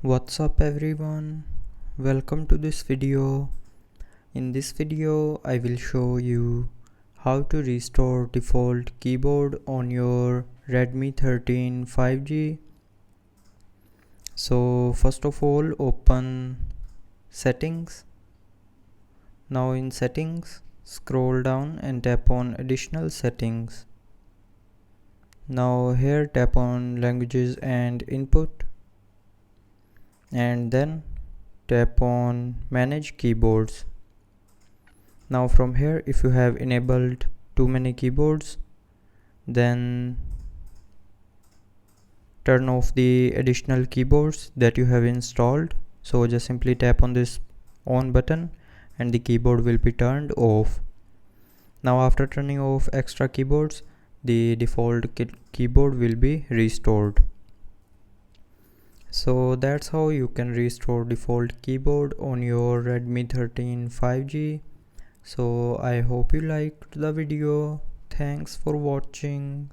What's up everyone, welcome to this video. In this video I will show you how to restore default keyboard on your Redmi 13 5G. So first of all, open settings. Now in settings, scroll down and tap on additional settings. Now here tap on languages and input, and then tap on manage keyboards. Now from here, if you have enabled too many keyboards, then turn off the additional keyboards that you have installed. So just simply tap on this on button and the keyboard will be turned off. Now after turning off extra keyboards, the default keyboard will be restored. So that's how you can restore default keyboard on your Redmi 13 5G. So I hope you liked the video. Thanks for watching.